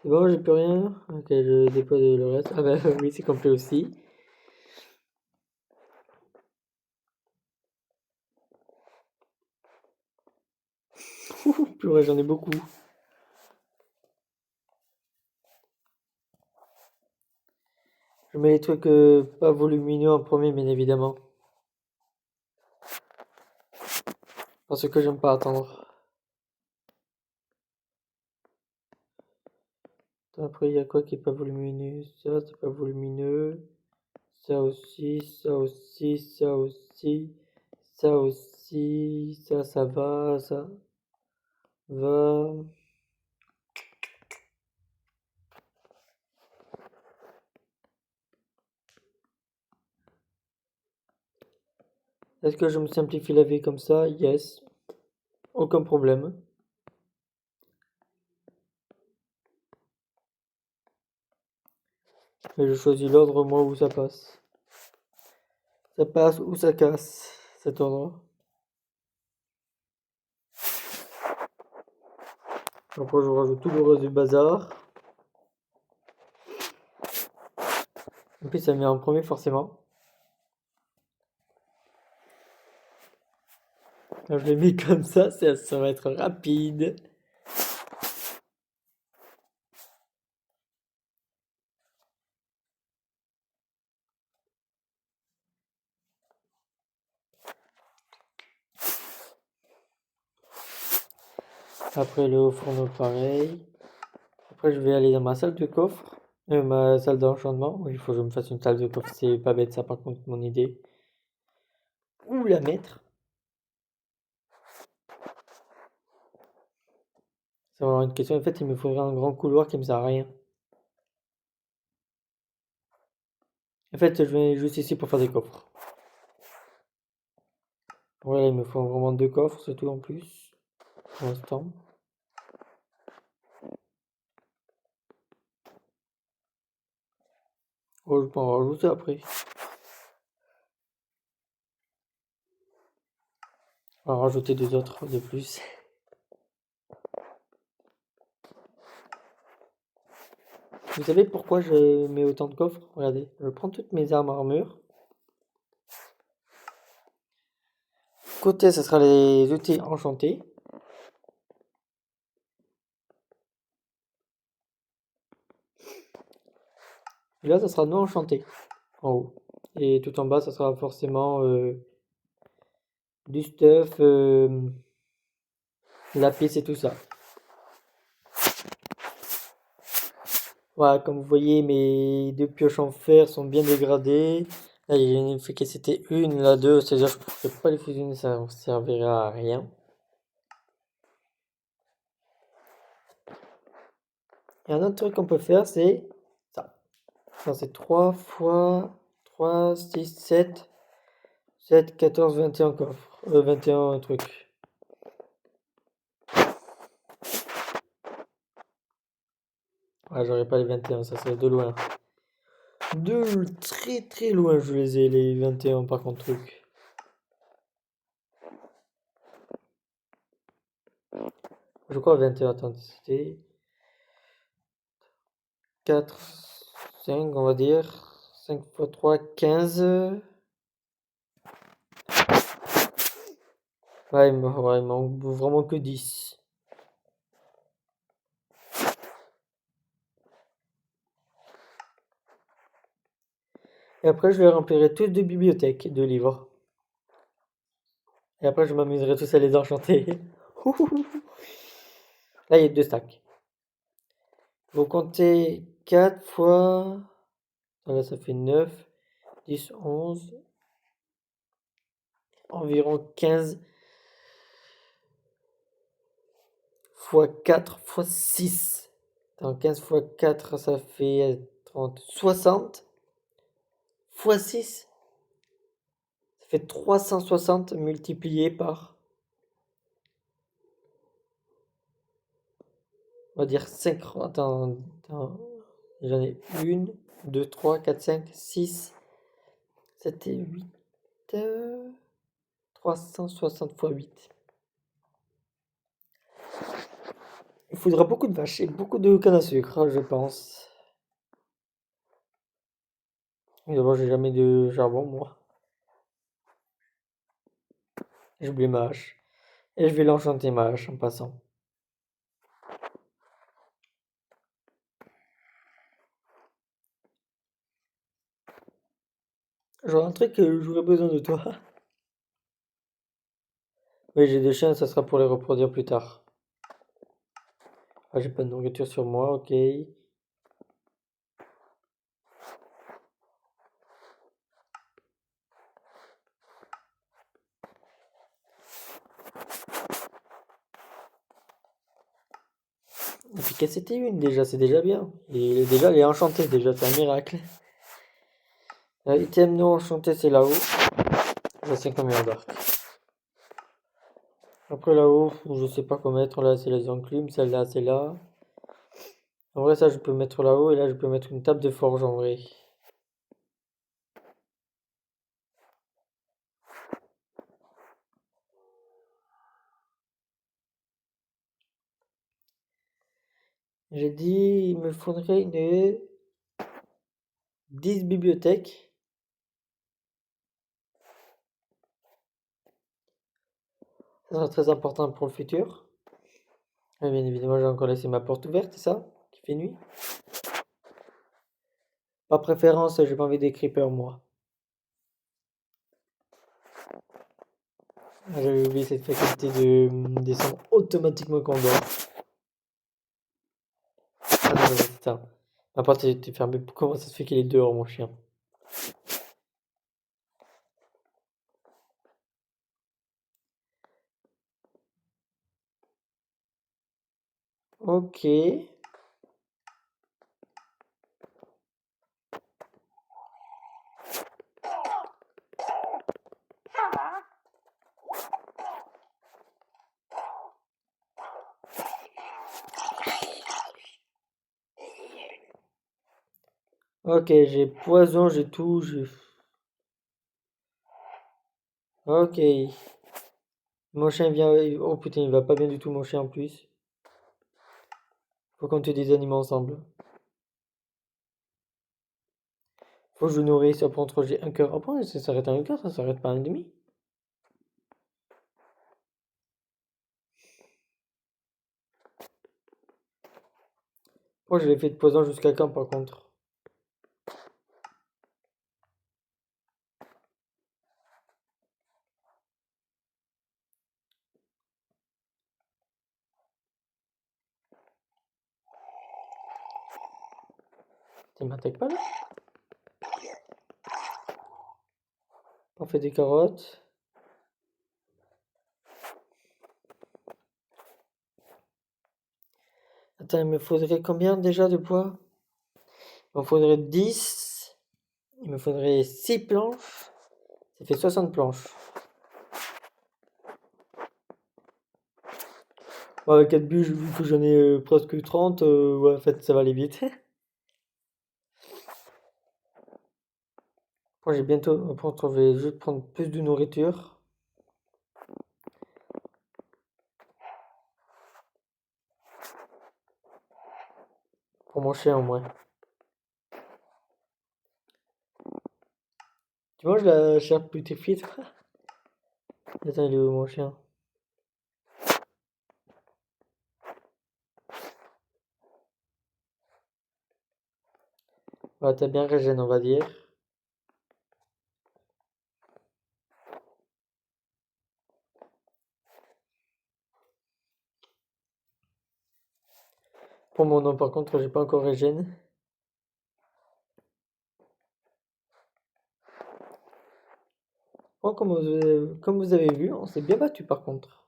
C'est bon, j'ai plus rien. Ok, je dépose le reste. Ah bah oui, c'est complet aussi. Purée, j'en ai beaucoup. Je mets les trucs pas volumineux en premier, bien évidemment. Parce que j'aime pas attendre. Après, il y a quoi qui est pas volumineux? Ça, c'est pas volumineux. Ça aussi, ça aussi, ça aussi, ça aussi, ça va, ça va. Est-ce que je me simplifie la vie comme ça? Yes. Aucun problème. Mais je choisis l'ordre, moi, où ça passe. Ça passe ou ça casse, cet ordre. Après, je rajoute tout le reste du bazar. En plus, ça met en premier, forcément. Là, je l'ai mis comme ça va être rapide. Après, le fourneau, pareil. Après, je vais aller dans ma salle de coffre. Ma salle d'enchantement. Oui, il faut que je me fasse une salle de coffre. C'est pas bête, ça, par contre, mon idée. Où la mettre? C'est vraiment une question. En fait, il me faudrait un grand couloir qui me sert à rien. En fait, je vais juste ici pour faire des coffres. Voilà, il me faut vraiment deux coffres, c'est tout en plus. Pour l'instant. Oh, je peux en rajouter après. On va en rajouter deux autres de plus. Vous savez pourquoi je mets autant de coffres? Regardez, je prends toutes mes armes armure. Côté, ce sera les outils enchantés. Et là, ça sera non enchanté, en haut. Et tout en bas, ça sera forcément du stuff, lapis et tout ça. Voilà, comme vous voyez, mes deux pioches en fer sont bien dégradées. Là, il y a une efficacité 1, la 2, c'est-à-dire que je ne pourrais pas les fusionner, ça ne servira à rien. Et un autre truc qu'on peut faire, c'est ça. Ça, c'est 3 fois 3, 6, 7, 7, 14, 21 coffres. 21 trucs. Ah, j'aurais pas les 21, ça serait de loin. De très très loin, je les ai, les 21 par contre, trucs. Je crois 21, attends, c'était 4, 5, on va dire. 5 fois 3, 15. Ouais, il manque vraiment que 10. Et après, je les remplirai tous de bibliothèques, de livres. Et après, je m'amuserai tous à les enchanter. Là, il y a 2 stacks. Vous comptez 4 fois... Là, ça fait 9, 10, 11, environ 15 fois 4 fois 6. Attends, 15 fois 4, ça fait 30, 60 fois 6. Ça fait 360 multiplié par, on va dire 5. Attends, j'en ai 1, 2, 3, 4, 5, 6, 7 et 8. 360 fois 8. Il faudra beaucoup de vaches et beaucoup de canne à sucre, je pense. Évidemment, j'ai jamais de charbon, moi. J'ai oublié ma hache. Et je vais l'enchanter, ma hache, en passant. Genre un truc que j'aurais besoin de toi. Oui, j'ai des chiens, ça sera pour les reproduire plus tard. Ah, j'ai pas de nourriture sur moi, ok. Efficacité 1 déjà, c'est déjà bien. Et déjà, elle est enchantée, déjà, c'est un miracle. Item non enchanté, c'est là-haut. Je sais combien d'arc. Après là-haut, je sais pas quoi mettre. Là, c'est les enclumes, celle-là, c'est là. En vrai, ça, je peux mettre là-haut. Et là, je peux mettre une table de forge, en vrai. J'ai dit, il me faudrait une 10 bibliothèques. Ça sera très important pour le futur. Et bien évidemment, j'ai encore laissé ma porte ouverte, c'est ça? Qui fait nuit? Par préférence, j'ai pas envie des creepers, moi. Ah, j'avais oublié cette faculté de descendre automatiquement quand on dort. Ah non, mais c'est ça. Ma porte était fermée. Comment ça se fait qu'il est dehors, mon chien? Ok. Ok, j'ai poison, j'ai tout, j'ai... Ok. Mon chien vient... Oh putain, il va pas bien du tout, mon chien, en plus. Faut qu'on tue des animaux ensemble. Faut que je nourrisse, après on j'ai un cœur. Oh, pourquoi ça s'arrête à un cœur, ça s'arrête pas à un demi? Moi, je l'ai fait de poison jusqu'à quand, par contre? Tu m'attaques pas là? On fait des carottes. Attends, il me faudrait combien déjà de bois? Il me faudrait 10. Il me faudrait 6 planches. Ça fait 60 planches. Bon, avec 4 bûches, vu que j'en ai presque 30, ouais, en fait, ça va aller vite. Moi, j'ai bientôt. Après, je vais prendre plus de nourriture. Pour mon chien, au moins. Tu manges la chair putréfiée, toi? Attends, il est où mon chien? Ouais, t'as bien régène, on va dire. Pour mon nom, par contre, j'ai pas encore régène. Bon, comme vous avez vu, on s'est bien battu par contre.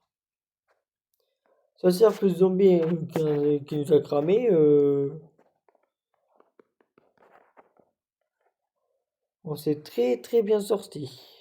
Ça sert plus zombie qui nous a cramé. On s'est très très bien sorti.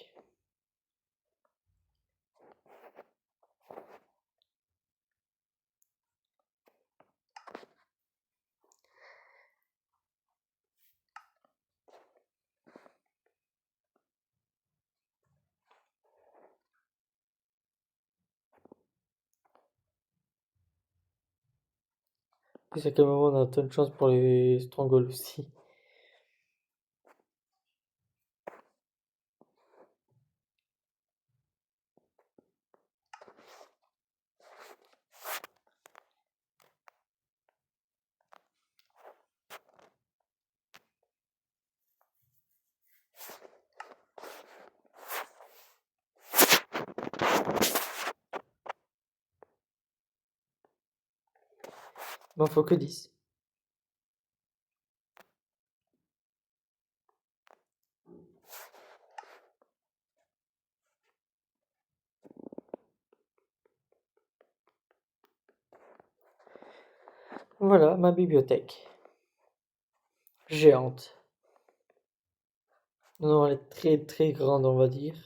Plus à quel moment on a tant de chance pour les strangles aussi. Il faut que 10. Voilà ma bibliothèque. Géante. Non, elle est très très grande, on va dire.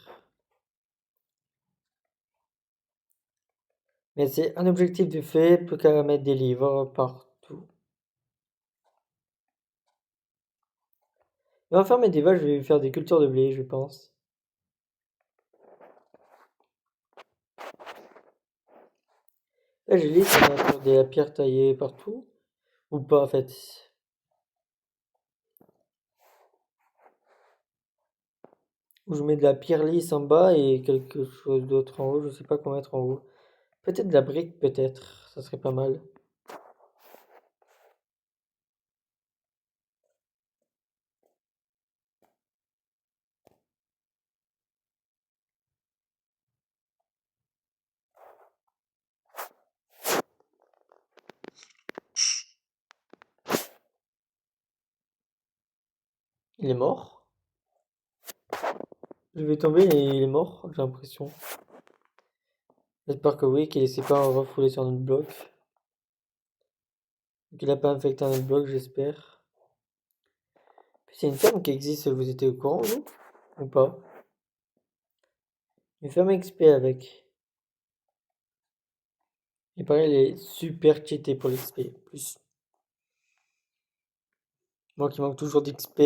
Mais c'est un objectif de fait, plus qu'à mettre des livres partout. Mais enfin, mes vaches, je vais faire des cultures de blé, je pense. Là, j'ai dit, ça va faire de la pierre taillée partout. Ou pas, en fait. Ou je mets de la pierre lisse en bas et quelque chose d'autre en haut. Je sais pas quoi mettre en haut. Peut-être de la brique, peut-être. Ça serait pas mal. Il est mort? Je vais tomber et il est mort, j'ai l'impression. J'espère que oui, qu'il s'est pas refoulé sur notre bloc. Qu'il a pas infecté un autre bloc, j'espère. C'est une ferme qui existe, vous étiez au courant, vous? Ou pas? Une ferme XP avec. Il paraît elle est super cheatée pour l'XP. Plus. Moi qui manque toujours d'XP.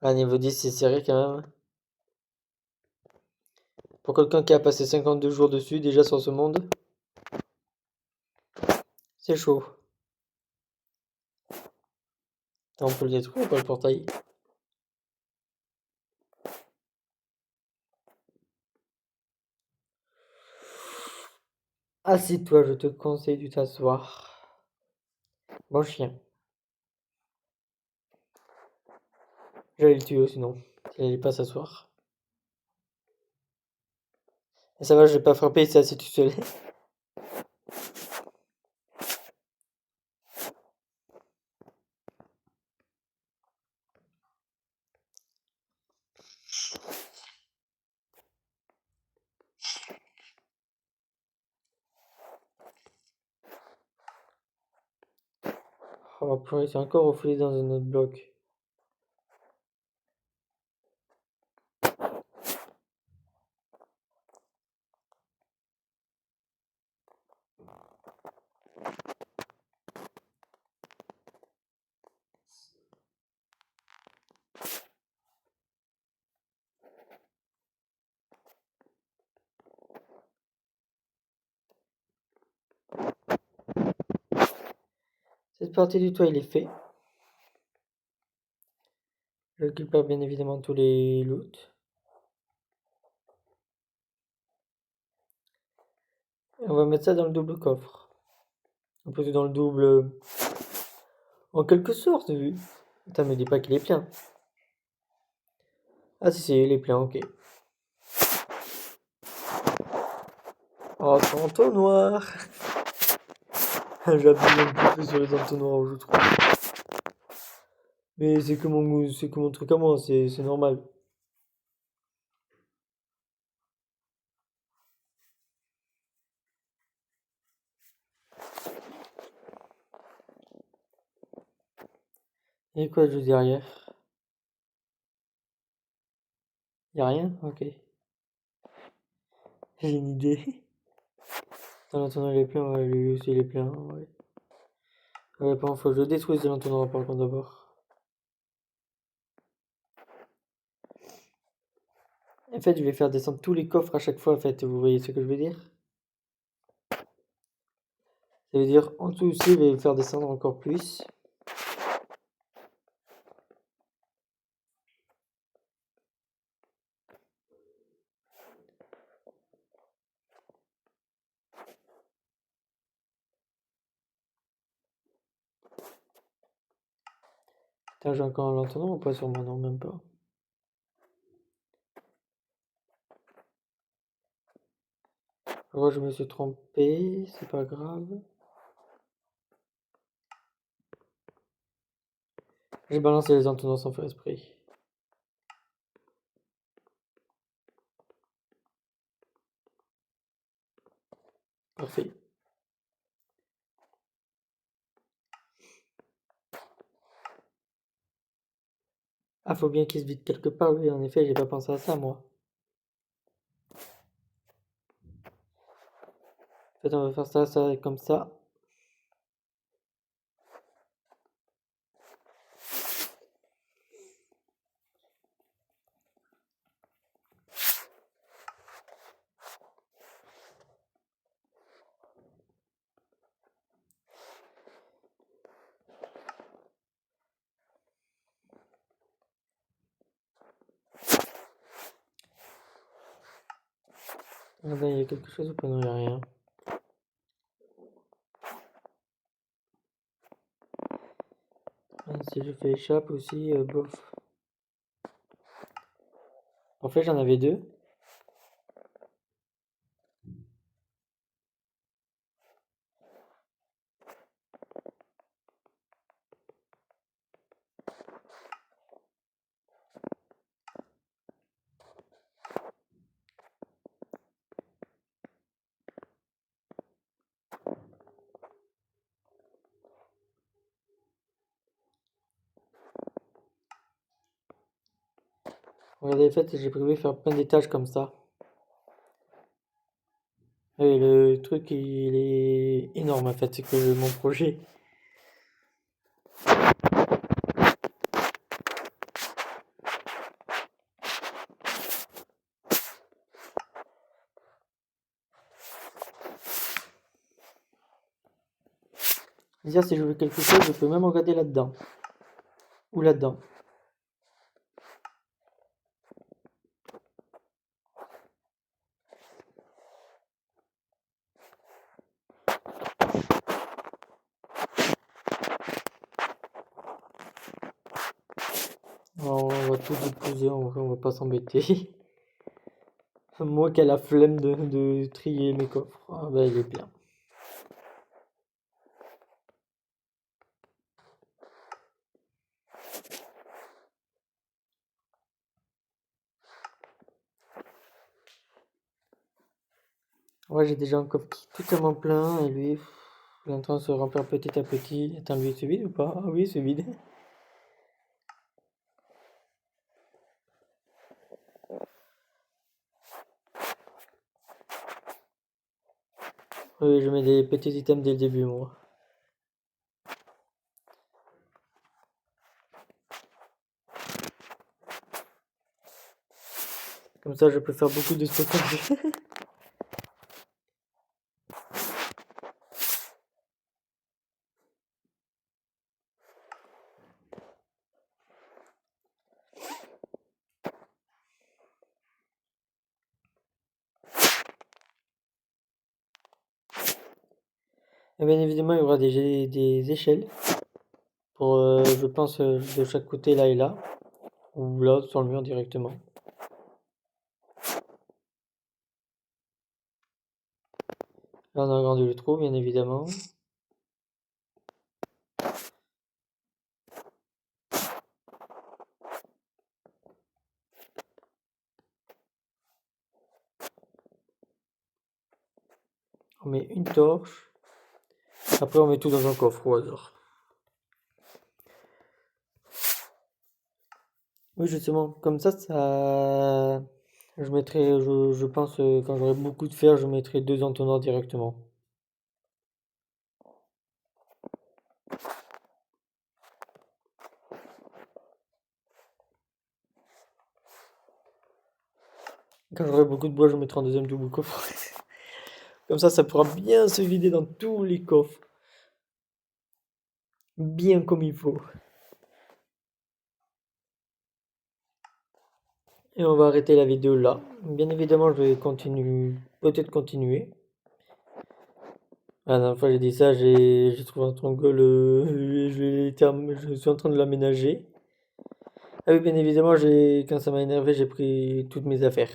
À niveau 10, c'est serré quand même. Pour quelqu'un qui a passé 52 jours dessus déjà sur ce monde, c'est chaud. Attends, on peut le détruire ou pas le portail? Assieds-toi, je te conseille de t'asseoir. Bon chien. J'allais le tuer sinon. Il allait pas s'asseoir. Et ça va, je vais pas frapper, c'est assez tout seul. Oh purée, c'est encore refoulé dans un autre bloc. Cette partie du toit, il est fait. Je récupère bien évidemment tous les loots. Et on va mettre ça dans le double coffre. Un peu dans le double... En quelque sorte, vu. Attends, me dis pas qu'il est plein. Ah si, il est plein, ok. Oh, c'est entonnoir. J'appuie un petit peu sur les entonnoirs, je trouve. Mais c'est que mon truc à moi, c'est normal. Et quoi juste derrière? Y'a rien? Ok. J'ai une idée. Dans l'entonnoir il est plein, ouais, lui aussi il est plein, ouais. Ouais, par contre, faut que je détruise l'entonnoir par contre d'abord. En fait, je vais faire descendre tous les coffres à chaque fois, en fait, vous voyez ce que je veux dire? Ça veut dire, en dessous aussi, je vais faire descendre encore plus. Putain, j'ai encore l'entonnoir ou pas sur moi? Non, même pas. Moi, je me suis trompé, c'est pas grave. J'ai balancé les entonnoirs sans faire exprès. Parfait. Ah, faut bien qu'il se vide quelque part, oui, en effet, j'ai pas pensé à ça, moi. En fait, on va faire ça comme ça. Ah ben, il y a quelque chose ou pas? Non, il y a rien. Si je fais échappe aussi, bof. En fait, j'en avais deux. Regardez, en fait, j'ai prévu faire plein d'étages comme ça. Et le truc, il est énorme, en fait, c'est que mon projet. Dire si je veux quelque chose, je peux même regarder là-dedans. Ou là-dedans. Alors, on va tout déposer, on va pas s'embêter. Moi qui ai la flemme de trier mes coffres. Ah bah il est bien. Ouais, j'ai déjà un coffre qui est totalement plein et lui, Il est en train de se remplir petit à petit. Attends, lui, c'est vide ou pas? Ah oui, c'est vide. Oui, je mets des petits items dès le début, moi. Comme ça, je peux faire beaucoup de stockage. Et bien évidemment, il y aura des échelles pour, je pense, de chaque côté, là et là. Ou là, sur le mur directement. Là, on a agrandi le trou, bien évidemment. On met une torche. Après, on met tout dans un coffre au hasard. Oui, justement, comme ça, je mettrai, je pense, quand j'aurai beaucoup de fer, je mettrai 2 entonnoirs directement. Quand j'aurai beaucoup de bois, je mettrai un deuxième double coffre. Comme ça pourra bien se vider dans tous les coffres. Bien comme il faut. Et on va arrêter la vidéo là. Bien évidemment, je vais peut-être continuer. La dernière fois, j'ai dit ça, j'ai trouvé un triangle, je suis en train de l'aménager. Ah oui, bien évidemment, quand ça m'a énervé, j'ai pris toutes mes affaires.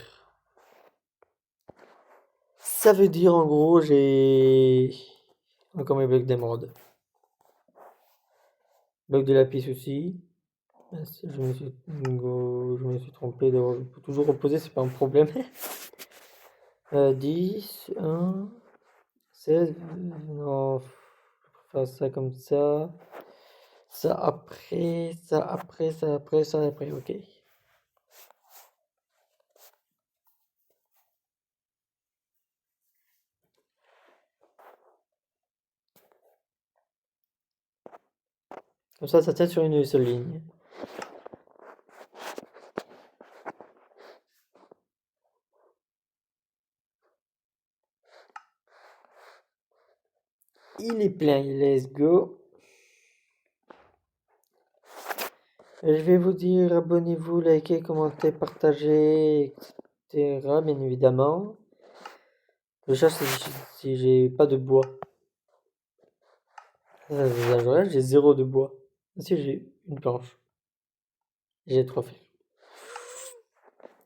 Ça veut dire, en gros, j'ai encore mes blocs d'émeraude. Bloc de lapis aussi. Je me suis trompé. Je peux toujours reposer, c'est pas un problème. 10, 1, 16, non, je vais faire ça comme ça. Ça après, ça après, ça après, ça après, ok. Comme ça tient sur une seule ligne. Il est plein, let's go. Je vais vous dire, abonnez-vous, likez, commentez, partagez, etc. Bien évidemment. Je cherche si j'ai pas de bois. J'ai 0 de bois. Si j'ai une planche. J'ai 3 fers.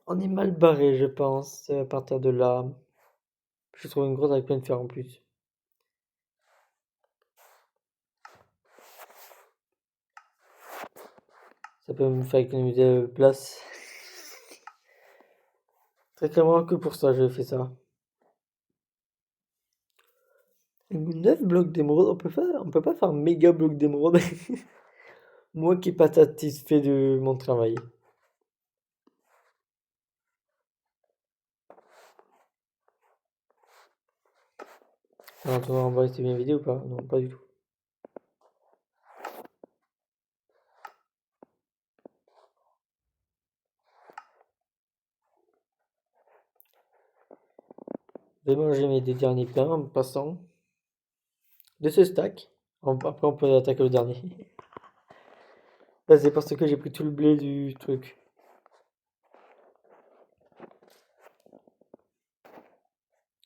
On est mal barré, je pense, à partir de là. Je trouve une grotte avec plein de fer en plus. Ça peut me faire économiser de place. Très clairement que pour ça, je fais ça. 9 blocs d'émeraude, on peut pas faire un méga bloc d'émeraude. Moi qui est pas satisfait de mon travail. Alors, tu vas en voir, c'est bien vidéo ou pas? Non, pas du tout. Je vais manger mes 2 derniers pains en passant de ce stack. Après, on peut attaquer le dernier. Là, c'est parce que j'ai pris tout le blé du truc.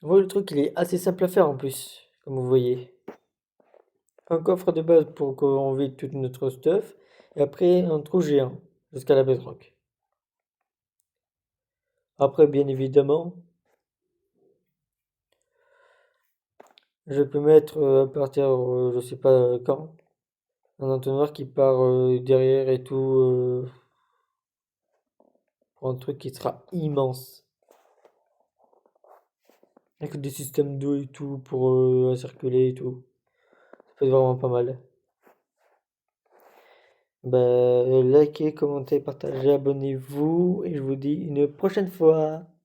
Voilà, le truc, il est assez simple à faire en plus, comme vous voyez. Un coffre de base pour qu'on vide toute notre stuff. Et après, un trou géant jusqu'à la bedrock. Après, bien évidemment, je peux mettre à partir, je sais pas quand, un entonnoir qui part derrière et tout, pour un truc qui sera immense. Avec des systèmes d'eau et tout pour circuler et tout. Ça peut être vraiment pas mal. Likez, commentez, partagez, abonnez-vous et je vous dis une prochaine fois.